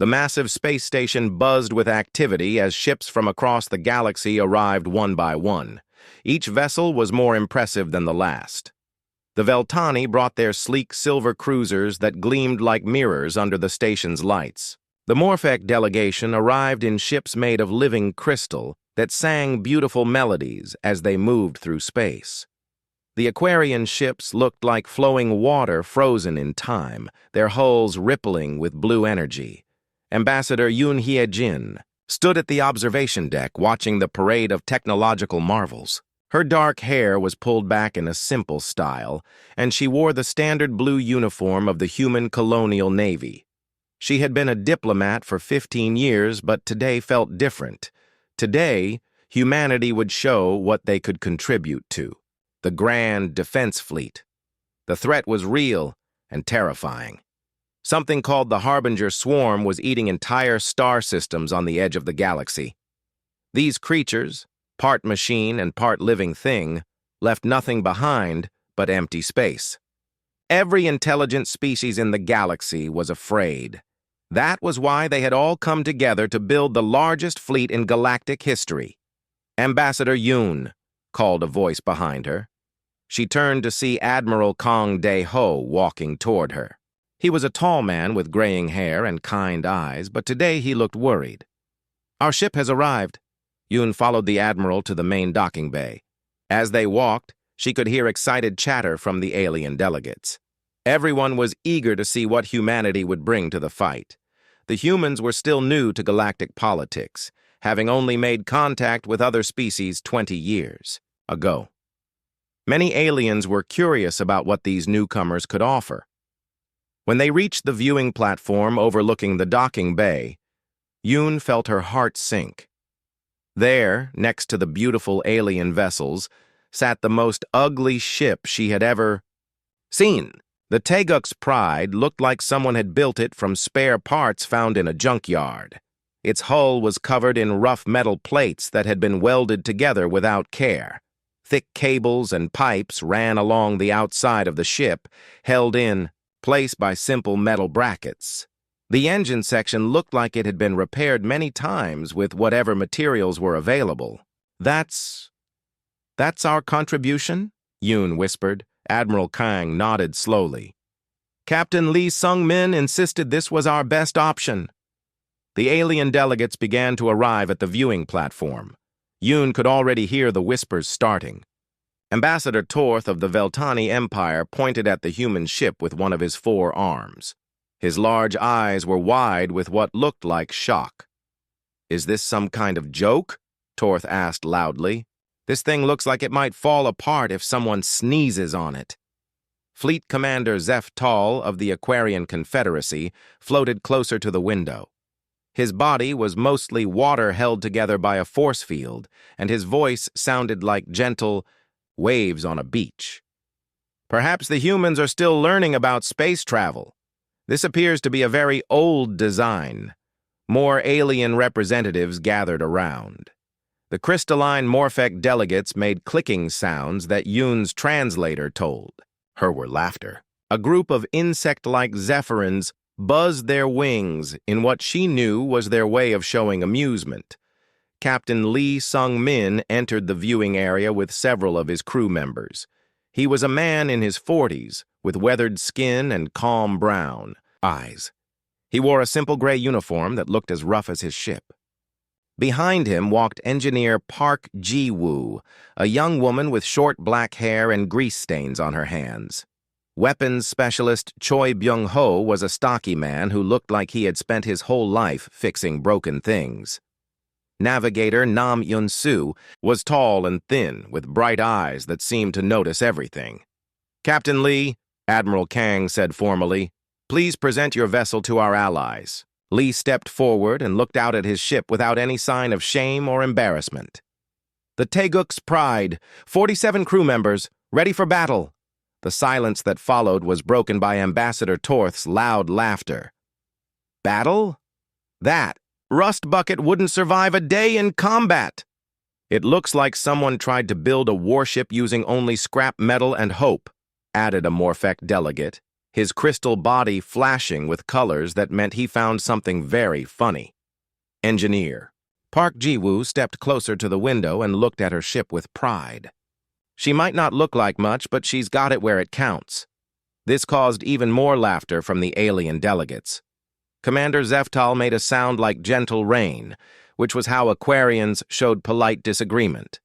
The massive space station buzzed with activity as ships from across the galaxy arrived one by one. Each vessel was more impressive than the last. The Veltani brought their sleek silver cruisers that gleamed like mirrors under the station's lights. The Morphec delegation arrived in ships made of living crystal that sang beautiful melodies as they moved through space. The Aquarian ships looked like flowing water frozen in time, their hulls rippling with blue energy. Ambassador Yoon Hye-jin stood at the observation deck watching the parade of technological marvels. Her dark hair was pulled back in a simple style, and she wore the standard blue uniform of the human colonial navy. She had been a diplomat for 15 years, but today felt different. Today, humanity would show what they could contribute to. The grand defense fleet. The threat was real and terrifying. Something called the Harbinger Swarm was eating entire star systems on the edge of the galaxy. These creatures, part machine and part living thing, left nothing behind but empty space. Every intelligent species in the galaxy was afraid. That was why they had all come together to build the largest fleet in galactic history. "Ambassador Yoon," called a voice behind her. She turned to see Admiral Kong Dae-ho walking toward her. He was a tall man with graying hair and kind eyes, but today he looked worried. "Our ship has arrived." Yoon followed the Admiral to the main docking bay. As they walked, she could hear excited chatter from the alien delegates. Everyone was eager to see what humanity would bring to the fight. The humans were still new to galactic politics, having only made contact with other species 20 years ago. Many aliens were curious about what these newcomers could offer. When they reached the viewing platform overlooking the docking bay, Yoon felt her heart sink. There, next to the beautiful alien vessels, sat the most ugly ship she had ever seen. The Taeguk's Pride looked like someone had built it from spare parts found in a junkyard. Its hull was covered in rough metal plates that had been welded together without care. Thick cables and pipes ran along the outside of the ship, held in place by simple metal brackets. The engine section looked like it had been repaired many times with whatever materials were available. That's our contribution?" Yoon whispered. Admiral Kang nodded slowly. "Captain Lee Sung-min insisted this was our best option." The alien delegates began to arrive at the viewing platform. Yoon could already hear the whispers starting. Ambassador Torth of the Veltani Empire pointed at the human ship with one of his 4 arms. His large eyes were wide with what looked like shock. "Is this some kind of joke?" Torth asked loudly. "This thing looks like it might fall apart if someone sneezes on it." Fleet Commander Zeph Tall of the Aquarian Confederacy floated closer to the window. His body was mostly water held together by a force field, and his voice sounded like gentle waves on a beach. "Perhaps the humans are still learning about space travel. This appears to be a very old design." More alien representatives gathered around. The crystalline Morphec delegates made clicking sounds that Yoon's translator told. Her were laughter. A group of insect-like zephyrins buzzed their wings in what she knew was their way of showing amusement. Captain Lee Sung-min entered the viewing area with several of his crew members. He was a man in his 40s, with weathered skin and calm brown eyes. He wore a simple gray uniform that looked as rough as his ship. Behind him walked engineer Park Ji-woo, a young woman with short black hair and grease stains on her hands. Weapons specialist Choi Byung-ho was a stocky man who looked like he had spent his whole life fixing broken things. Navigator Nam Yun-soo was tall and thin, with bright eyes that seemed to notice everything. "Captain Lee," Admiral Kang said formally, "please present your vessel to our allies." Lee stepped forward and looked out at his ship without any sign of shame or embarrassment. "The Taeguk's Pride, 47 crew members, ready for battle." The silence that followed was broken by Ambassador Torth's loud laughter. "Battle? That Rust Bucket wouldn't survive a day in combat." "It looks like someone tried to build a warship using only scrap metal and hope," added a Morphec delegate. his crystal body flashing with colors that meant he found something very funny. Engineer. Park Ji-woo stepped closer to the window and looked at her ship with pride. She might not look like much, but she's got it where it counts. This caused even more laughter from the alien delegates. Commander Zeftal made a sound like gentle rain, which was how Aquarians showed polite disagreement.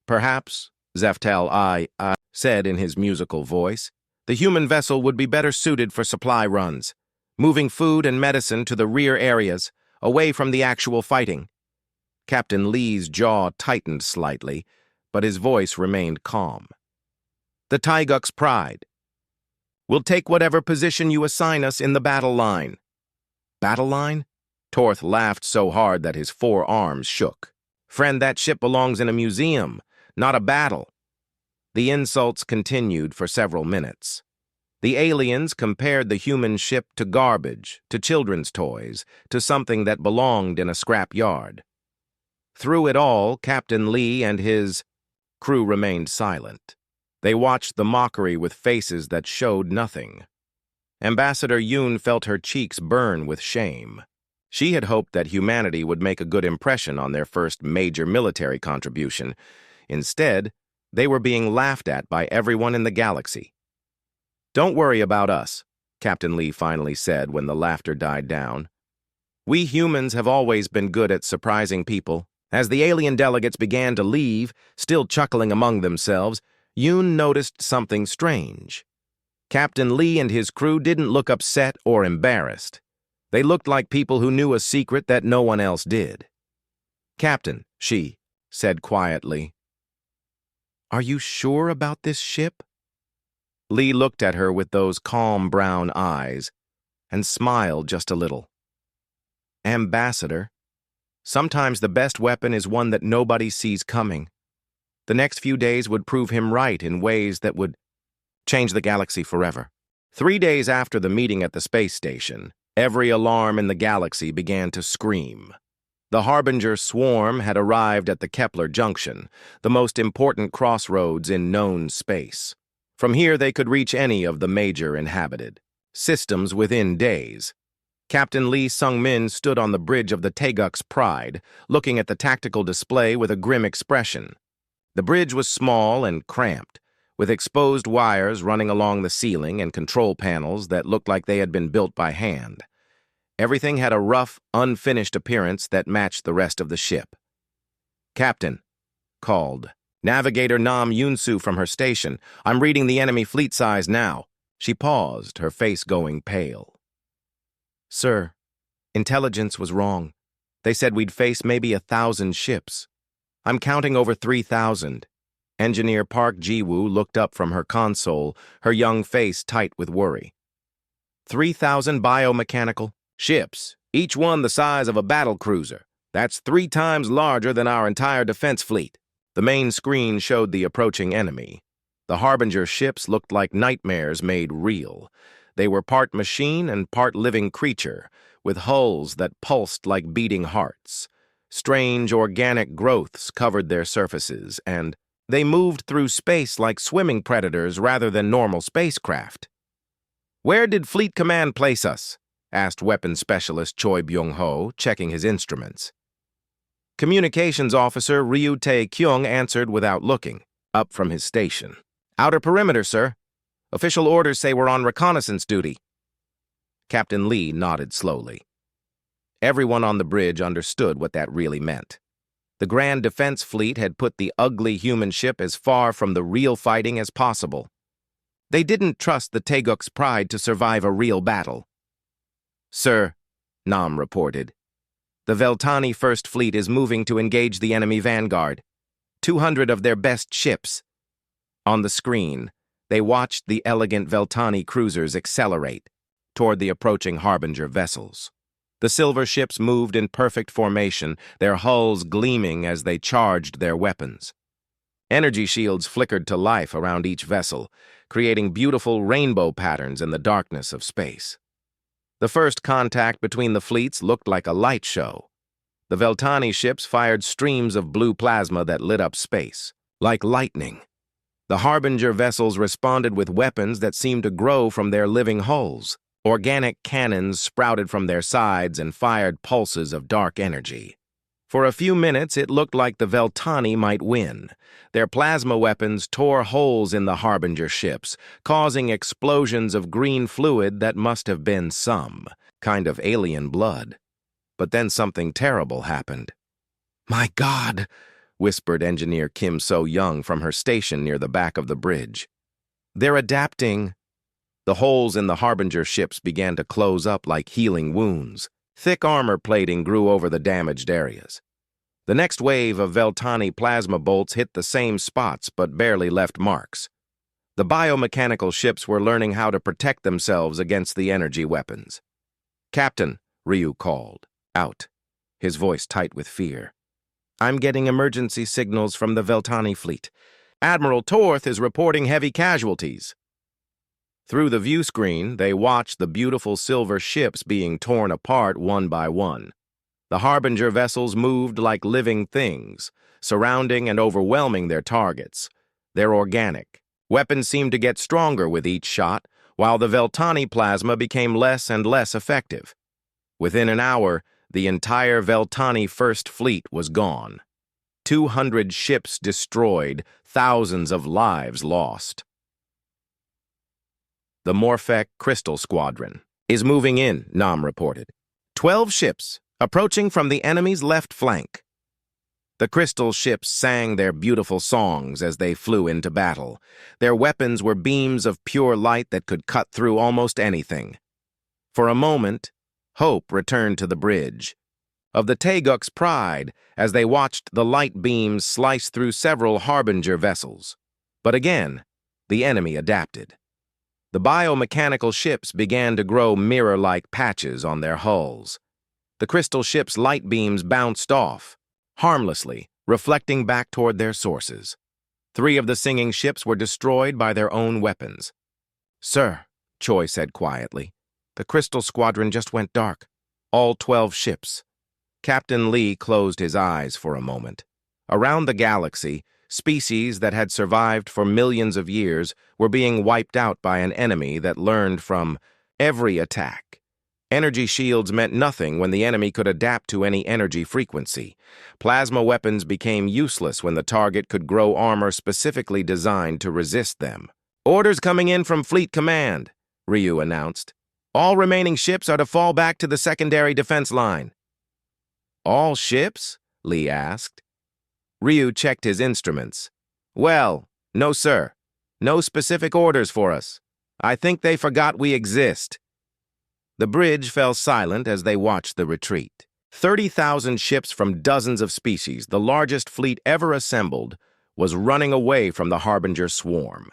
Perhaps, Zeftal I said in his musical voice, the human vessel would be better suited for supply runs, moving food and medicine to the rear areas, away from the actual fighting. Captain Lee's jaw tightened slightly, but his voice remained calm. The Taeguk's pride. We'll take whatever position you assign us in the battle line. Battle line? Torth laughed so hard that his forearms shook. Friend, that ship belongs in a museum, not a battle. The insults continued for several minutes. The aliens compared the human ship to garbage, to children's toys, to something that belonged in a scrap yard. Through it all, Captain Lee and his crew remained silent. They watched the mockery with faces that showed nothing. Ambassador Yoon felt her cheeks burn with shame. She had hoped that humanity would make a good impression on their first major military contribution. Instead, they were being laughed at by everyone in the galaxy. Don't worry about us, Captain Lee finally said when the laughter died down. We humans have always been good at surprising people. As the alien delegates began to leave, still chuckling among themselves, Yoon noticed something strange. Captain Lee and his crew didn't look upset or embarrassed. They looked like people who knew a secret that no one else did. Captain, she said quietly, are you sure about this ship? Lee looked at her with those calm brown eyes and smiled just a little. Ambassador, sometimes the best weapon is one that nobody sees coming. The next few days would prove him right in ways that would change the galaxy forever. 3 days after the meeting at the space station, every alarm in the galaxy began to scream. The Harbinger swarm had arrived at the Kepler Junction, the most important crossroads in known space. From here they could reach any of the major inhabited systems within days. Captain Lee Sung-min stood on the bridge of the Taeguk's Pride, looking at the tactical display with a grim expression. The bridge was small and cramped, with exposed wires running along the ceiling and control panels that looked like they had been built by hand. Everything had a rough, unfinished appearance that matched the rest of the ship. Captain, called Navigator Nam Yunsu from her station. I'm reading the enemy fleet size now. She paused, her face going pale. Sir, intelligence was wrong. They said we'd face maybe 1,000 ships. I'm counting over 3,000. Engineer Park Ji-woo looked up from her console, her young face tight with worry. 3,000 biomechanical ships, each one the size of a battle cruiser. That's 3 times larger than our entire defense fleet. The main screen showed the approaching enemy. The Harbinger ships looked like nightmares made real. They were part machine and part living creature, with hulls that pulsed like beating hearts. Strange organic growths covered their surfaces, and they moved through space like swimming predators rather than normal spacecraft. Where did Fleet Command place us? Asked Weapons Specialist Choi Byung-ho, checking his instruments. Communications Officer Ryu Tae-kyung answered without looking, up from his station. Outer perimeter, sir. Official orders say we're on reconnaissance duty. Captain Lee nodded slowly. Everyone on the bridge understood what that really meant. The Grand Defense Fleet had put the ugly human ship as far from the real fighting as possible. They didn't trust the Taeguk's Pride to survive a real battle. Sir, Nam reported, the Veltani First Fleet is moving to engage the enemy vanguard. 200 of their best ships. On the screen, they watched the elegant Veltani cruisers accelerate toward the approaching Harbinger vessels. The silver ships moved in perfect formation, their hulls gleaming as they charged their weapons. Energy shields flickered to life around each vessel, creating beautiful rainbow patterns in the darkness of space. The first contact between the fleets looked like a light show. The Veltani ships fired streams of blue plasma that lit up space, like lightning. The Harbinger vessels responded with weapons that seemed to grow from their living hulls. Organic cannons sprouted from their sides and fired pulses of dark energy. For a few minutes, it looked like the Veltani might win. Their plasma weapons tore holes in the Harbinger ships, causing explosions of green fluid that must have been some kind of alien blood. But then something terrible happened. "My God!" whispered Engineer Kim So-young from her station near the back of the bridge. "They're adapting." The holes in the Harbinger ships began to close up like healing wounds. Thick armor plating grew over the damaged areas. The next wave of Veltani plasma bolts hit the same spots but barely left marks. The biomechanical ships were learning how to protect themselves against the energy weapons. "Captain," Ryu called, out, his voice tight with fear. "I'm getting emergency signals from the Veltani fleet. Admiral Torth is reporting heavy casualties." Through the view screen, they watched the beautiful silver ships being torn apart one by one. The Harbinger vessels moved like living things, surrounding and overwhelming their targets. They're organic. Weapons seemed to get stronger with each shot, while the Veltani plasma became less and less effective. Within an hour, the entire Veltani First Fleet was gone. 200 ships destroyed, thousands of lives lost. The Morphec Crystal Squadron is moving in, Nam reported. 12 ships, approaching from the enemy's left flank. The crystal ships sang their beautiful songs as they flew into battle. Their weapons were beams of pure light that could cut through almost anything. For a moment, hope returned to the bridge. Of the Taeguk's pride as they watched the light beams slice through several Harbinger vessels. But again, the enemy adapted. The biomechanical ships began to grow mirror-like patches on their hulls. The crystal ships' light beams bounced off, harmlessly, reflecting back toward their sources. 3 of the singing ships were destroyed by their own weapons. "Sir," Choi said quietly, "the Crystal Squadron just went dark. All 12 ships." Captain Lee closed his eyes for a moment. Around the galaxy, species that had survived for millions of years were being wiped out by an enemy that learned from every attack. Energy shields meant nothing when the enemy could adapt to any energy frequency. Plasma weapons became useless when the target could grow armor specifically designed to resist them. "Orders coming in from Fleet Command," Ryu announced. "All remaining ships are to fall back to the secondary defense line." "All ships?" Lee asked. Ryu checked his instruments. "Well, no sir. No specific orders for us. I think they forgot we exist." The bridge fell silent as they watched the retreat. 30,000 ships from dozens of species, the largest fleet ever assembled, was running away from the Harbinger swarm.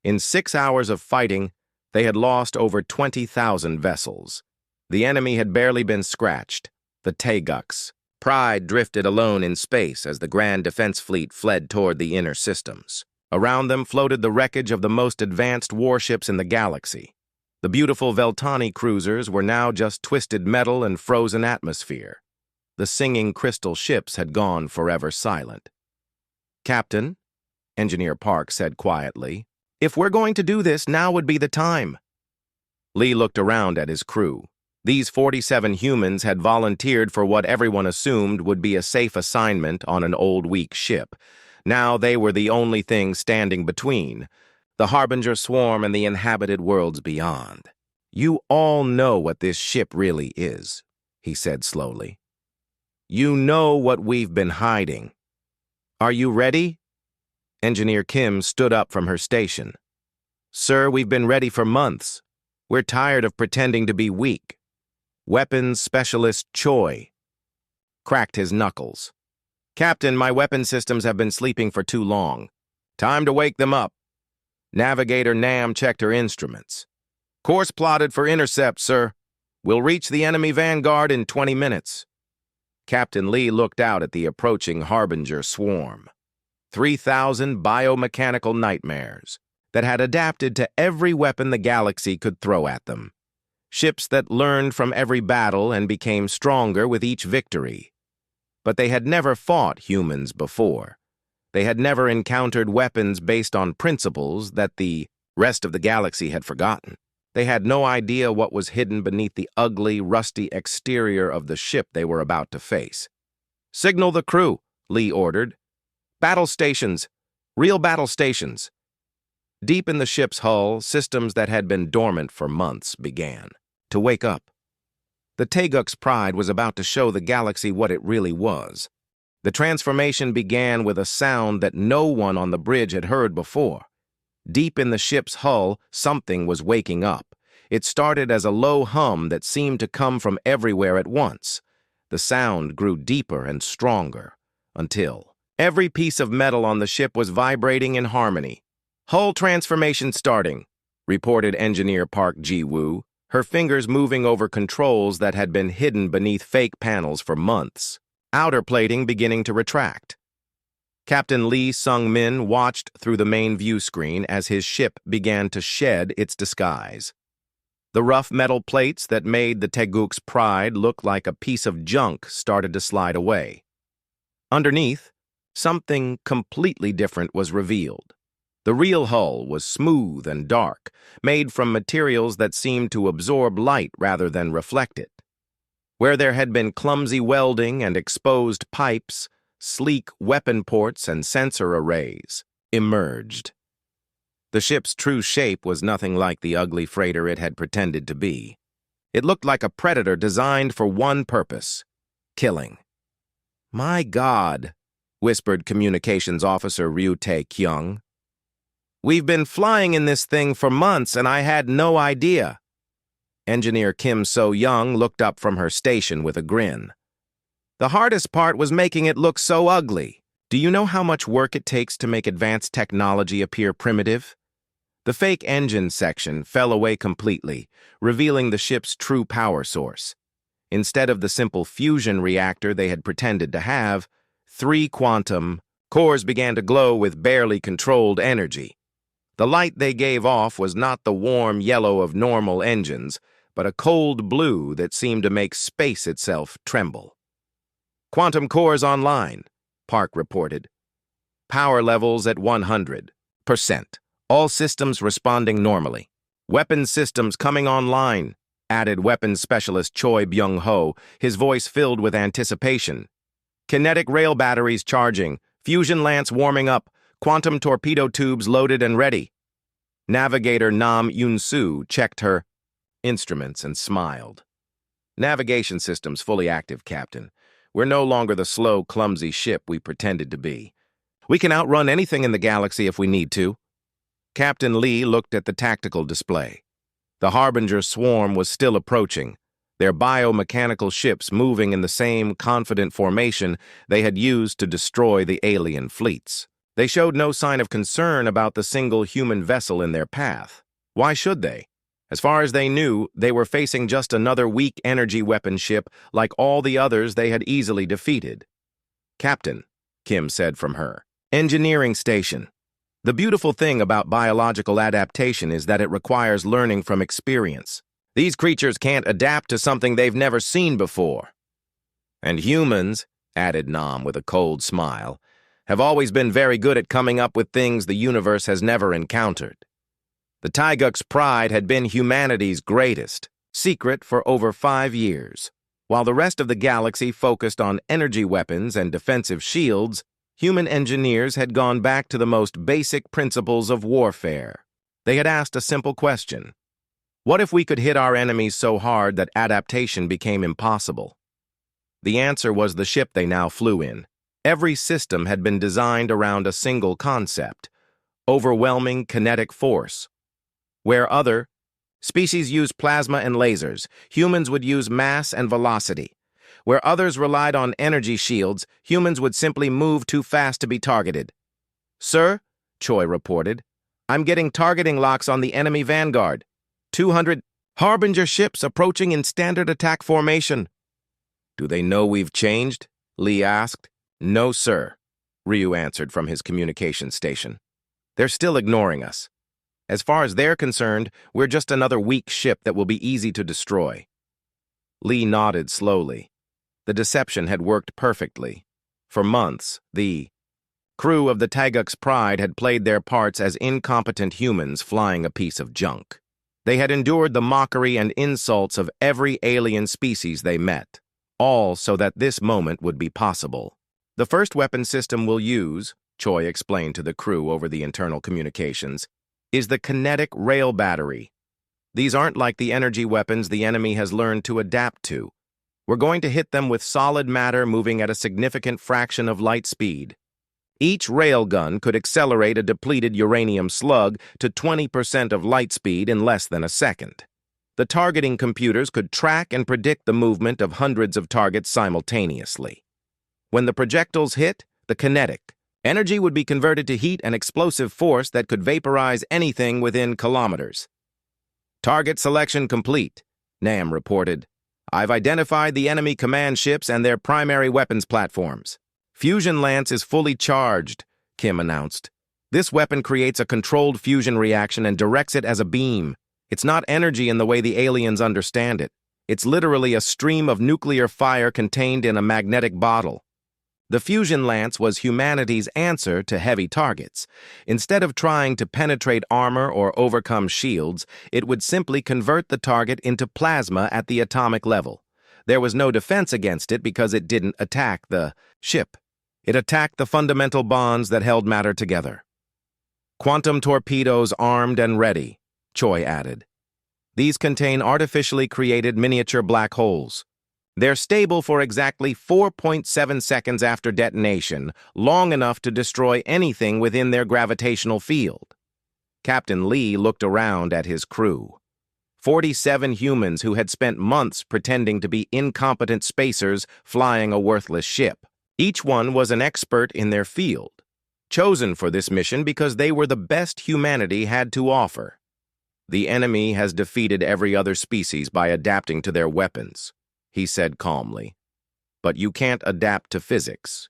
In 6 hours of fighting, they had lost over 20,000 vessels. The enemy had barely been scratched. The Taeguks. Pride drifted alone in space as the Grand Defense Fleet fled toward the inner systems. Around them floated the wreckage of the most advanced warships in the galaxy. The beautiful Veltani cruisers were now just twisted metal and frozen atmosphere. The singing crystal ships had gone forever silent. "Captain," Engineer Park said quietly, "if we're going to do this, now would be the time." Lee looked around at his crew. These 47 humans had volunteered for what everyone assumed would be a safe assignment on an old, weak ship. Now they were the only thing standing between the Harbinger swarm and the inhabited worlds beyond. "You all know what this ship really is," he said slowly. "You know what we've been hiding. Are you ready?" Engineer Kim stood up from her station. "Sir, we've been ready for months. We're tired of pretending to be weak." Weapons Specialist Choi cracked his knuckles. "Captain, my weapon systems have been sleeping for too long. Time to wake them up." Navigator Nam checked her instruments. "Course plotted for intercept, sir. We'll reach the enemy vanguard in 20 minutes. Captain Lee looked out at the approaching Harbinger swarm. 3,000 biomechanical nightmares that had adapted to every weapon the galaxy could throw at them. Ships that learned from every battle and became stronger with each victory. But they had never fought humans before. They had never encountered weapons based on principles that the rest of the galaxy had forgotten. They had no idea what was hidden beneath the ugly, rusty exterior of the ship they were about to face. "Signal the crew," Lee ordered. "Battle stations. Real battle stations." Deep in the ship's hull, systems that had been dormant for months began to wake up. The Teguk's pride was about to show the galaxy what it really was. The transformation began with a sound that no one on the bridge had heard before. Deep in the ship's hull, something was waking up. It started as a low hum that seemed to come from everywhere at once. The sound grew deeper and stronger, until every piece of metal on the ship was vibrating in harmony. "Hull transformation starting," reported Engineer Park Ji-woo, her fingers moving over controls that had been hidden beneath fake panels for months. Outer plating beginning to retract. Captain Lee Sung-min watched through the main view screen as his ship began to shed its disguise. The rough metal plates that made the Teguk's pride look like a piece of junk started to slide away. Underneath, something completely different was revealed. The real hull was smooth and dark, made from materials that seemed to absorb light rather than reflect it. Where there had been clumsy welding and exposed pipes, sleek weapon ports and sensor arrays emerged. The ship's true shape was nothing like the ugly freighter it had pretended to be. It looked like a predator designed for one purpose: killing. "My God," whispered Communications Officer Ryu Tae-kyung. "We've been flying in this thing for months and I had no idea." Engineer Kim So-young looked up from her station with a grin. "The hardest part was making it look so ugly. Do you know how much work it takes to make advanced technology appear primitive?" The fake engine section fell away completely, revealing the ship's true power source. Instead of the simple fusion reactor they had pretended to have, 3 quantum cores began to glow with barely controlled energy. The light they gave off was not the warm yellow of normal engines, but a cold blue that seemed to make space itself tremble. "Quantum cores online," Park reported. "Power levels at 100%. All systems responding normally. Weapons systems coming online," added weapons specialist Choi Byung-ho, his voice filled with anticipation. "Kinetic rail batteries charging, fusion lance warming up, quantum torpedo tubes loaded and ready." Navigator Nam Yun-soo checked her instruments and smiled. "Navigation systems fully active, Captain. We're no longer the slow, clumsy ship we pretended to be. We can outrun anything in the galaxy if we need to." Captain Lee looked at the tactical display. The Harbinger swarm was still approaching, their biomechanical ships moving in the same confident formation they had used to destroy the alien fleets. They showed no sign of concern about the single human vessel in their path. Why should they? As far as they knew, they were facing just another weak energy weapon ship like all the others they had easily defeated. "Captain," Kim said from her engineering station. "The beautiful thing about biological adaptation is that it requires learning from experience. These creatures can't adapt to something they've never seen before." "And humans," added Nam with a cold smile, "have always been very good at coming up with things the universe has never encountered." The Teguk's pride had been humanity's greatest secret for over 5 years. While the rest of the galaxy focused on energy weapons and defensive shields, human engineers had gone back to the most basic principles of warfare. They had asked a simple question: what if we could hit our enemies so hard that adaptation became impossible? The answer was the ship they now flew in. Every system had been designed around a single concept: overwhelming kinetic force. Where other species used plasma and lasers, humans would use mass and velocity. Where others relied on energy shields, humans would simply move too fast to be targeted. "Sir," Choi reported, "I'm getting targeting locks on the enemy vanguard. 200 Harbinger ships approaching in standard attack formation." "Do they know we've changed?" Lee asked. "No, sir," Ryu answered from his communications station. "They're still ignoring us. As far as they're concerned, we're just another weak ship that will be easy to destroy." Lee nodded slowly. The deception had worked perfectly. For months, the Crew of the Tagak's Pride had played their parts as incompetent humans flying a piece of junk. They had endured the mockery and insults of every alien species they met, all so that this moment would be possible. The first weapon system we'll use, Choi explained to the crew over the internal communications, is the kinetic rail battery. These aren't like the energy weapons the enemy has learned to adapt to. We're going to hit them with solid matter moving at a significant fraction of light speed. Each railgun could accelerate a depleted uranium slug to 20% of light speed in less than a second. The targeting computers could track and predict the movement of hundreds of targets simultaneously. When the projectiles hit, the kinetic energy would be converted to heat and explosive force that could vaporize anything within kilometers. Target selection complete, Nam reported. I've identified the enemy command ships and their primary weapons platforms. Fusion Lance is fully charged, Kim announced. This weapon creates a controlled fusion reaction and directs it as a beam. It's not energy in the way the aliens understand it. It's literally a stream of nuclear fire contained in a magnetic bottle. The Fusion Lance was humanity's answer to heavy targets. Instead of trying to penetrate armor or overcome shields, it would simply convert the target into plasma at the atomic level. There was no defense against it because it didn't attack the ship. It attacked the fundamental bonds that held matter together. Quantum torpedoes armed and ready, Choi added. These contain artificially created miniature black holes. They're stable for exactly 4.7 seconds after detonation, long enough to destroy anything within their gravitational field. Captain Lee looked around at his crew. 47 humans who had spent months pretending to be incompetent spacers flying a worthless ship. Each one was an expert in their field, chosen for this mission because they were the best humanity had to offer. The enemy has defeated every other species by adapting to their weapons, he said calmly. But you can't adapt to physics.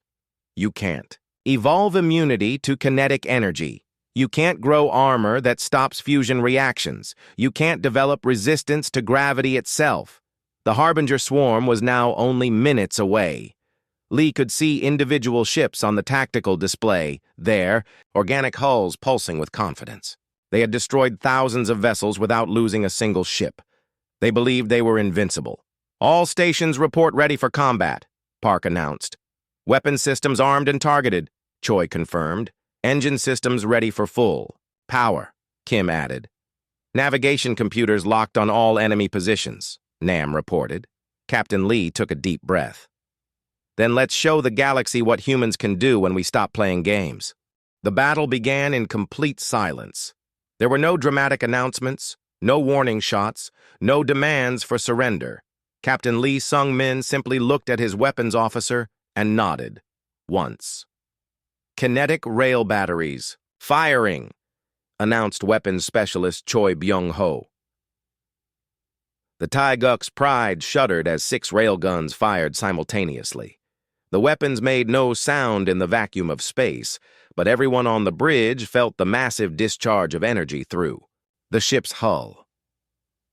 You can't evolve immunity to kinetic energy. You can't grow armor that stops fusion reactions. You can't develop resistance to gravity itself. The Harbinger swarm was now only minutes away. Lee could see individual ships on the tactical display, there, organic hulls pulsing with confidence. They had destroyed thousands of vessels without losing a single ship. They believed they were invincible. All stations report ready for combat, Park announced. Weapon systems armed and targeted, Choi confirmed. Engine systems ready for full power, Kim added. Navigation computers locked on all enemy positions, Nam reported. Captain Lee took a deep breath. Then let's show the galaxy what humans can do when we stop playing games. The battle began in complete silence. There were no dramatic announcements, no warning shots, no demands for surrender. Captain Lee Sung-min simply looked at his weapons officer and nodded. Once. Kinetic rail batteries. Firing, announced weapons specialist Choi Byung-ho. The Taeguk's Pride shuddered as 6 railguns fired simultaneously. The weapons made no sound in the vacuum of space, but everyone on the bridge felt the massive discharge of energy through the ship's hull.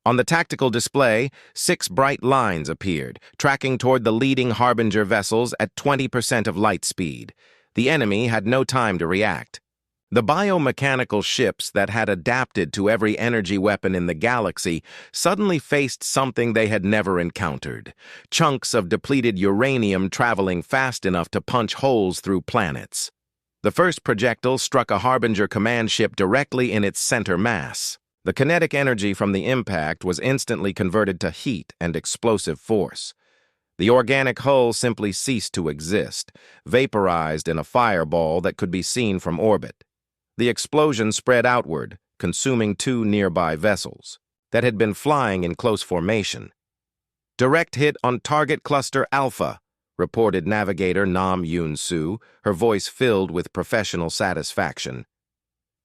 On the tactical display, 6 bright lines appeared, tracking toward the leading Harbinger vessels at 20% of light speed. The enemy had no time to react. The biomechanical ships that had adapted to every energy weapon in the galaxy suddenly faced something they had never encountered: chunks of depleted uranium traveling fast enough to punch holes through planets. The first projectile struck a Harbinger command ship directly in its center mass. The kinetic energy from the impact was instantly converted to heat and explosive force. The organic hull simply ceased to exist, vaporized in a fireball that could be seen from orbit. The explosion spread outward, consuming 2 nearby vessels that had been flying in close formation. Direct hit on target cluster Alpha, reported navigator Nam Yoon-soo, her voice filled with professional satisfaction.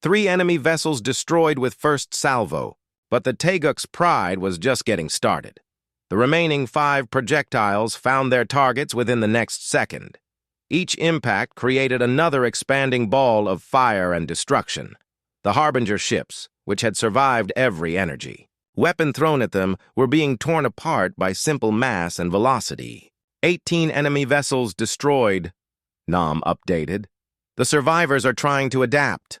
3 enemy vessels destroyed with first salvo, but the Taeguk's Pride was just getting started. The remaining 5 projectiles found their targets within the next second. Each impact created another expanding ball of fire and destruction. The Harbinger ships, which had survived every energy, weapon thrown at them, were being torn apart by simple mass and velocity. 18 enemy vessels destroyed, Nam updated. The survivors are trying to adapt.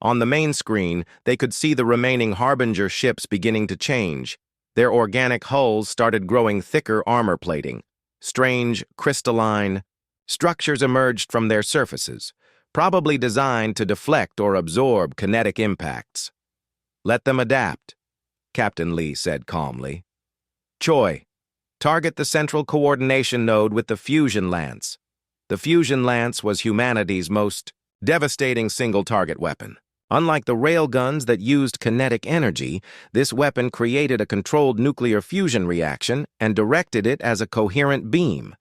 On the main screen, they could see the remaining Harbinger ships beginning to change. Their organic hulls started growing thicker armor plating. Strange, crystalline structures emerged from their surfaces, probably designed to deflect or absorb kinetic impacts. "Let them adapt," Captain Lee said calmly. "Choi, target the central coordination node with the fusion lance." The fusion lance was humanity's most devastating single-target weapon. Unlike the railguns that used kinetic energy, this weapon created a controlled nuclear fusion reaction and directed it as a coherent beam.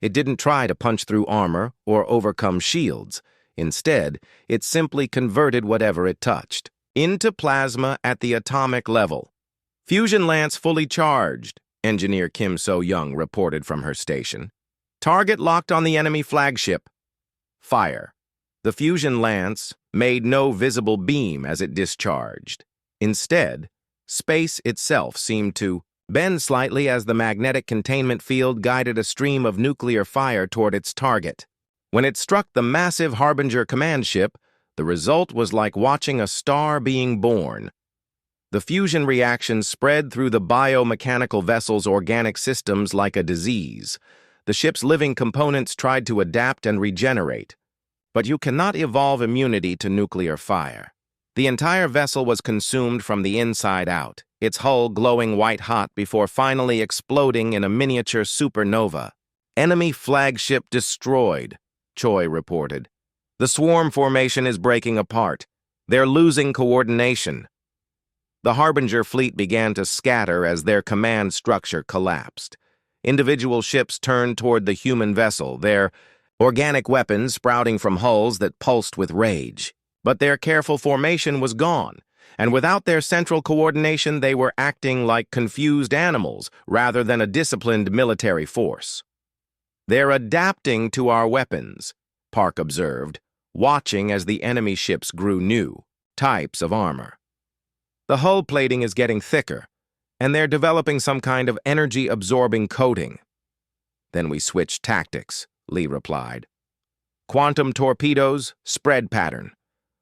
It didn't try to punch through armor or overcome shields. Instead, it simply converted whatever it touched into plasma at the atomic level. "Fusion lance fully charged," Engineer Kim So-young reported from her station. "Target locked on the enemy flagship." Fire. The fusion lance made no visible beam as it discharged. Instead, space itself seemed to bend slightly as the magnetic containment field guided a stream of nuclear fire toward its target. When it struck the massive Harbinger command ship, the result was like watching a star being born. The fusion reaction spread through the biomechanical vessel's organic systems like a disease. The ship's living components tried to adapt and regenerate. But you cannot evolve immunity to nuclear fire. The entire vessel was consumed from the inside out, its hull glowing white-hot before finally exploding in a miniature supernova. "Enemy flagship destroyed," Choi reported. "The swarm formation is breaking apart. They're losing coordination." The Harbinger fleet began to scatter as their command structure collapsed. Individual ships turned toward the human vessel, their organic weapons sprouting from hulls that pulsed with rage. But their careful formation was gone, and without their central coordination they were acting like confused animals rather than a disciplined military force. "They're adapting to our weapons," Park observed, watching as the enemy ships grew new types of armor. "The hull plating is getting thicker, and they're developing some kind of energy-absorbing coating." "Then we switched tactics," Lee replied. "Quantum torpedoes, spread pattern.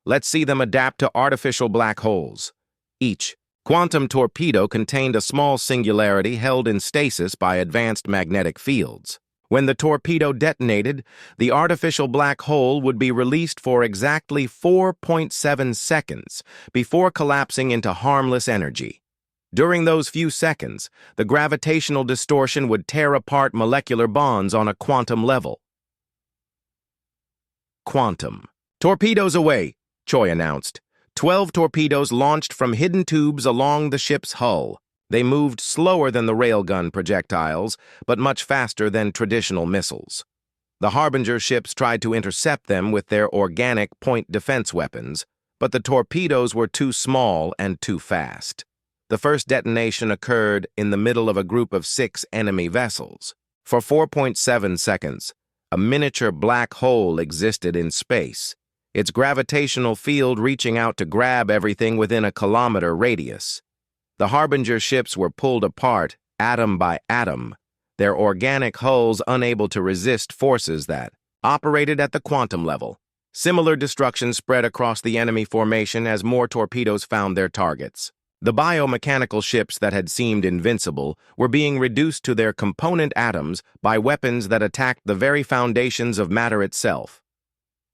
Let's see them adapt to artificial black holes." Each quantum torpedo contained a small singularity held in stasis by advanced magnetic fields. When the torpedo detonated, the artificial black hole would be released for exactly 4.7 seconds before collapsing into harmless energy. During those few seconds, the gravitational distortion would tear apart molecular bonds on a quantum level. Quantum. "Torpedoes away," Choi announced. 12 torpedoes launched from hidden tubes along the ship's hull. They moved slower than the railgun projectiles, but much faster than traditional missiles. The Harbinger ships tried to intercept them with their organic point defense weapons, but the torpedoes were too small and too fast. The first detonation occurred in the middle of a group of 6 enemy vessels. For 4.7 seconds, a miniature black hole existed in space, its gravitational field reaching out to grab everything within a kilometer radius. The Harbinger ships were pulled apart, atom by atom, their organic hulls unable to resist forces that operated at the quantum level. Similar destruction spread across the enemy formation as more torpedoes found their targets. The biomechanical ships that had seemed invincible were being reduced to their component atoms by weapons that attacked the very foundations of matter itself.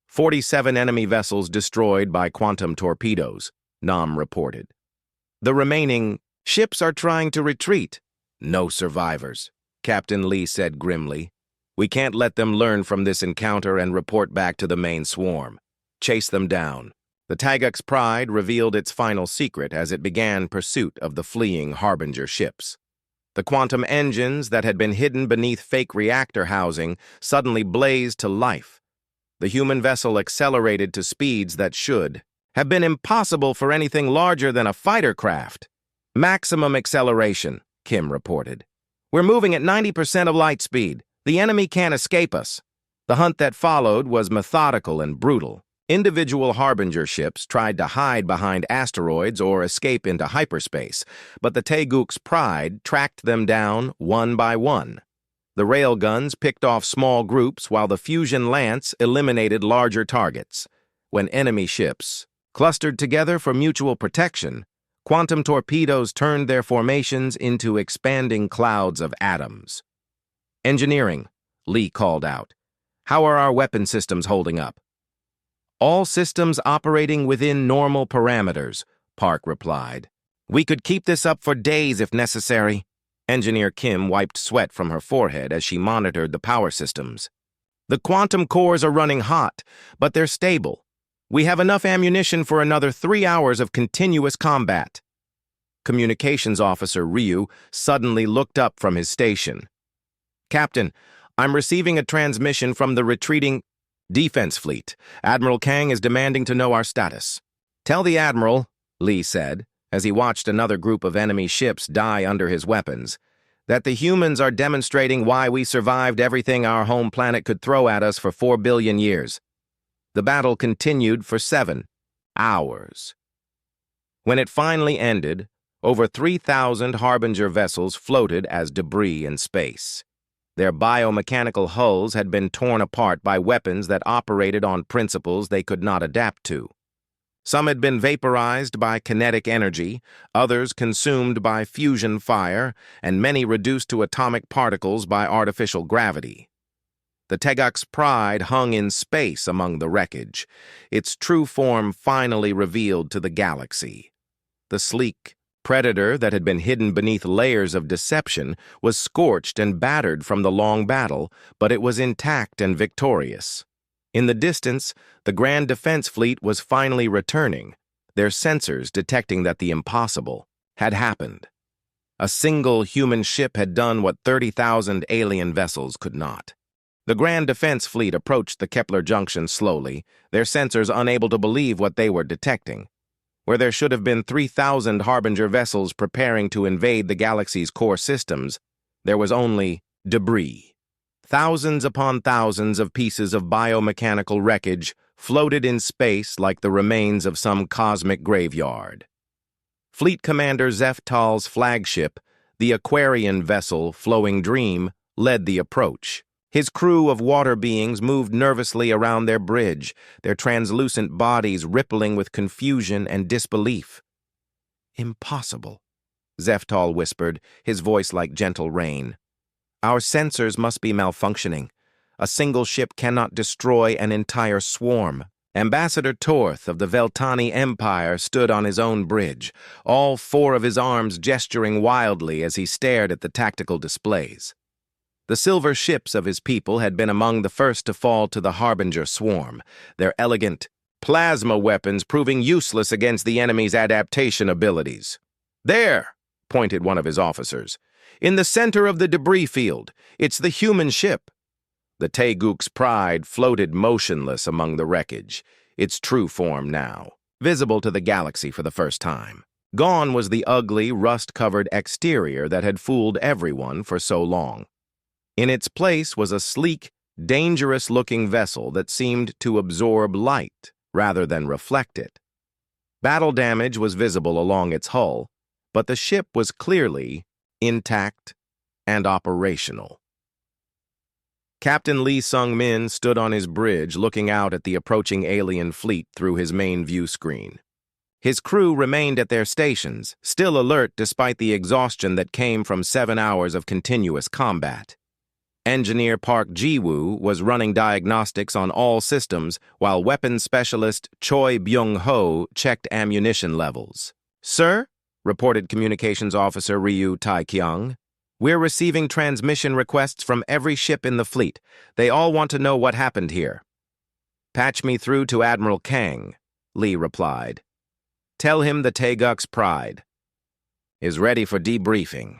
47 enemy vessels destroyed by quantum torpedoes, Nam reported. The remaining ships are trying to retreat. "No survivors," Captain Lee said grimly. "We can't let them learn from this encounter and report back to the main swarm. Chase them down." The Tagak's pride revealed its final secret as it began pursuit of the fleeing Harbinger ships. The quantum engines that had been hidden beneath fake reactor housing suddenly blazed to life. The human vessel accelerated to speeds that should have been impossible for anything larger than a fighter craft. "Maximum acceleration," Kim reported. "We're moving at 90% of light speed. The enemy can't escape us." The hunt that followed was methodical and brutal. Individual Harbinger ships tried to hide behind asteroids or escape into hyperspace, but the Taeguk's pride tracked them down one by one. The railguns picked off small groups while the fusion lance eliminated larger targets. When enemy ships clustered together for mutual protection, quantum torpedoes turned their formations into expanding clouds of atoms. "Engineering," Lee called out. "How are our weapon systems holding up?" "All systems operating within normal parameters," Park replied. "We could keep this up for days if necessary." Engineer Kim wiped sweat from her forehead as she monitored the power systems. "The quantum cores are running hot, but they're stable. We have enough ammunition for another 3 hours of continuous combat." Communications Officer Ryu suddenly looked up from his station. "Captain, I'm receiving a transmission from the retreating defense fleet. Admiral Kang is demanding to know our status." "Tell the Admiral," Lee said, as he watched another group of enemy ships die under his weapons, "that the humans are demonstrating why we survived everything our home planet could throw at us for 4 billion years. The battle continued for 7 hours. When it finally ended, over 3,000 Harbinger vessels floated as debris in space. Their biomechanical hulls had been torn apart by weapons that operated on principles they could not adapt to. Some had been vaporized by kinetic energy, others consumed by fusion fire, and many reduced to atomic particles by artificial gravity. The Tegak's pride hung in space among the wreckage, its true form finally revealed to the galaxy. The sleek predator that had been hidden beneath layers of deception was scorched and battered from the long battle, but it was intact and victorious. In the distance, the Grand Defense Fleet was finally returning, their sensors detecting that the impossible had happened. A single human ship had done what 30,000 alien vessels could not. The Grand Defense Fleet approached the Kepler Junction slowly, their sensors unable to believe what they were detecting. Where there should have been 3,000 Harbinger vessels preparing to invade the galaxy's core systems, there was only debris. Thousands upon thousands of pieces of biomechanical wreckage floated in space like the remains of some cosmic graveyard. Fleet Commander Zeftal's flagship, the Aquarian vessel Flowing Dream, led the approach. His crew of water beings moved nervously around their bridge, their translucent bodies rippling with confusion and disbelief. "Impossible," Zeftal whispered, his voice like gentle rain. "Our sensors must be malfunctioning. A single ship cannot destroy an entire swarm." Ambassador Torth of the Veltani Empire stood on his own bridge, all 4 of his arms gesturing wildly as he stared at the tactical displays. The silver ships of his people had been among the first to fall to the Harbinger swarm, their elegant plasma weapons proving useless against the enemy's adaptation abilities. "There," pointed one of his officers, "in the center of the debris field. It's the human ship." The Teguk's pride floated motionless among the wreckage, its true form now, visible to the galaxy for the first time. Gone was the ugly, rust-covered exterior that had fooled everyone for so long. In its place was a sleek, dangerous-looking vessel that seemed to absorb light rather than reflect it. Battle damage was visible along its hull, but the ship was clearly intact and operational. Captain Lee Sung-min stood on his bridge looking out at the approaching alien fleet through his main view screen. His crew remained at their stations, still alert despite the exhaustion that came from 7 hours of continuous combat. Engineer Park Ji-woo was running diagnostics on all systems while weapons specialist Choi Byung-ho checked ammunition levels. "Sir," reported Communications Officer Ryu Tai-kyung, "we're receiving transmission requests from every ship in the fleet. They all want to know what happened here." "Patch me through to Admiral Kang," Lee replied. "Tell him the Teguk's pride is ready for debriefing."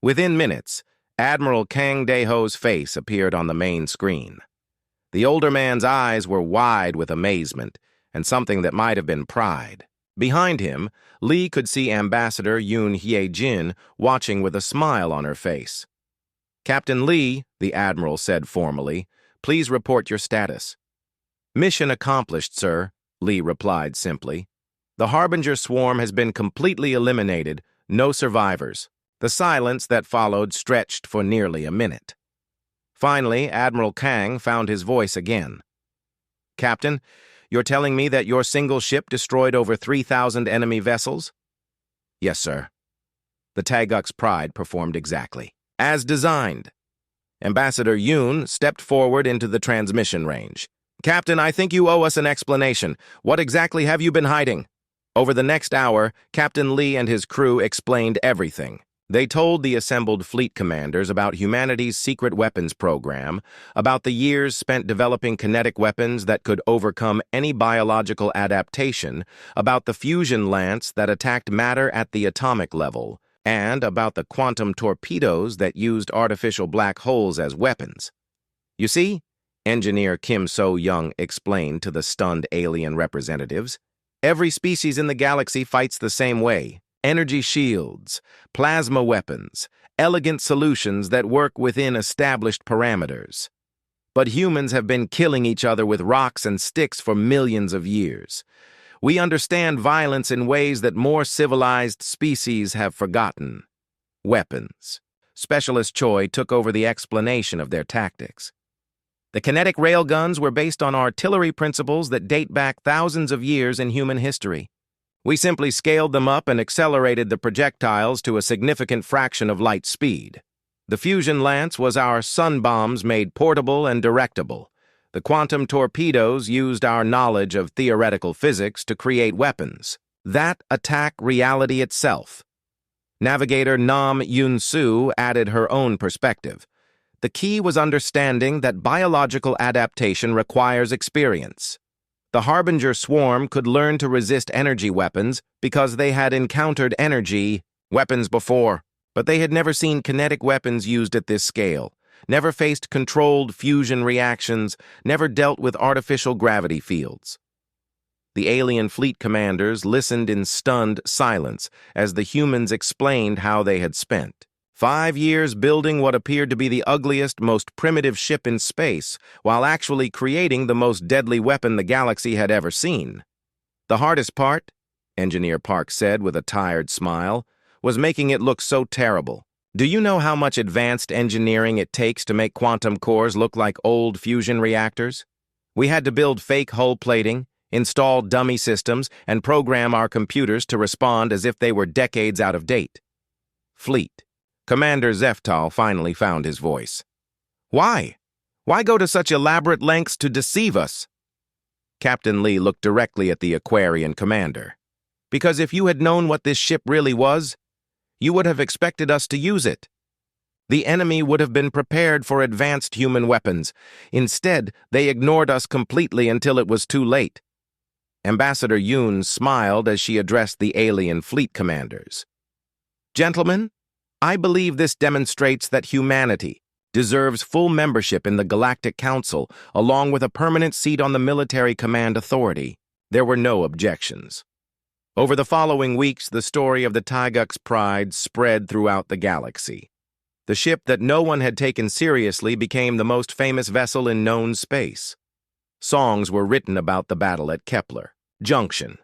Within minutes, Admiral Kang Daeho's face appeared on the main screen. The older man's eyes were wide with amazement and something that might have been pride. Behind him, Lee could see Ambassador Yoon Hye-jin watching with a smile on her face. "Captain Lee," the Admiral said formally, "please report your status." "Mission accomplished, sir," Lee replied simply. "The Harbinger swarm has been completely eliminated, no survivors. The silence that followed stretched for nearly a minute. Finally, Admiral Kang found his voice again. "Captain, you're telling me that your single ship destroyed over 3,000 enemy vessels?" "Yes, sir." The Taeguk's Pride performed exactly as designed. Ambassador Yoon stepped forward into the transmission range. "Captain, I think you owe us an explanation. What exactly have you been hiding?" Over the next hour, Captain Lee and his crew explained everything. They told the assembled fleet commanders about humanity's secret weapons program, about the years spent developing kinetic weapons that could overcome any biological adaptation, about the fusion lance that attacked matter at the atomic level, and about the quantum torpedoes that used artificial black holes as weapons. "You see," Engineer Kim So-young explained to the stunned alien representatives, "every species in the galaxy fights the same way. Energy shields, plasma weapons, elegant solutions that work within established parameters. But humans have been killing each other with rocks and sticks for millions of years. We understand violence in ways that more civilized species have forgotten. Weapons." Specialist Choi took over the explanation of their tactics. "The kinetic railguns were based on artillery principles that date back thousands of years in human history. We simply scaled them up and accelerated the projectiles to a significant fraction of light speed. The fusion lance was our sun bombs made portable and directable. The quantum torpedoes used our knowledge of theoretical physics to create weapons that attack reality itself." Navigator Nam Yoon-soo added her own perspective. "The key was understanding that biological adaptation requires experience. The Harbinger swarm could learn to resist energy weapons because they had encountered energy weapons before, but they had never seen kinetic weapons used at this scale, never faced controlled fusion reactions, never dealt with artificial gravity fields." The alien fleet commanders listened in stunned silence as the humans explained how they had spent 5 years building what appeared to be the ugliest, most primitive ship in space, while actually creating the most deadly weapon the galaxy had ever seen. "The hardest part," Engineer Park said with a tired smile, "was making it look so terrible. Do you know how much advanced engineering it takes to make quantum cores look like old fusion reactors? We had to build fake hull plating, install dummy systems, and program our computers to respond as if they were decades out of date." Fleet. Commander Zeftal finally found his voice. "Why? Why go to such elaborate lengths to deceive us?" Captain Lee looked directly at the Aquarian commander. "Because if you had known what this ship really was, you would have expected us to use it. The enemy would have been prepared for advanced human weapons. Instead, they ignored us completely until it was too late." Ambassador Yoon smiled as she addressed the alien fleet commanders. "Gentlemen, I believe this demonstrates that humanity deserves full membership in the Galactic Council, along with a permanent seat on the Military Command Authority." There were no objections. Over the following weeks, the story of the Taeguk's Pride spread throughout the galaxy. The ship that no one had taken seriously became the most famous vessel in known space. Songs were written about the battle at Kepler Junction.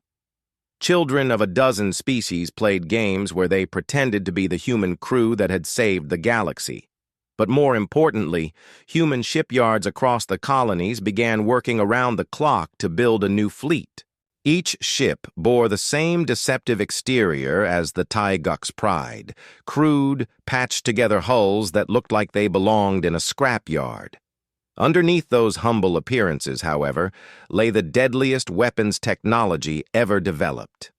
Children of a dozen species played games where they pretended to be the human crew that had saved the galaxy. But more importantly, human shipyards across the colonies began working around the clock to build a new fleet. Each ship bore the same deceptive exterior as the Taeguk's Pride, crude, patched-together hulls that looked like they belonged in a scrapyard. Underneath those humble appearances, however, lay the deadliest weapons technology ever developed.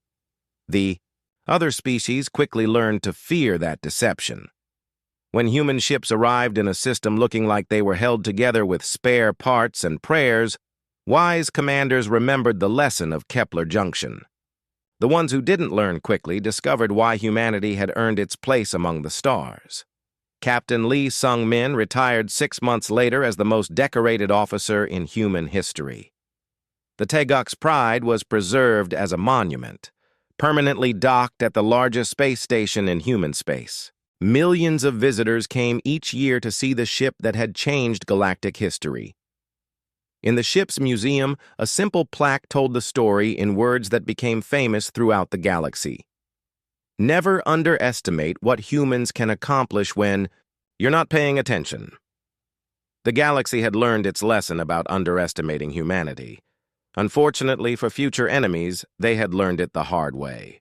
The other species quickly learned to fear that deception. When human ships arrived in a system looking like they were held together with spare parts and prayers, wise commanders remembered the lesson of Kepler Junction. The ones who didn't learn quickly discovered why humanity had earned its place among the stars. Captain Lee Sung-min retired 6 months later as the most decorated officer in human history. The Taeguk's Pride was preserved as a monument, permanently docked at the largest space station in human space. Millions of visitors came each year to see the ship that had changed galactic history. In the ship's museum, a simple plaque told the story in words that became famous throughout the galaxy. Never underestimate what humans can accomplish when you're not paying attention. The galaxy had learned its lesson about underestimating humanity. Unfortunately for future enemies, they had learned it the hard way.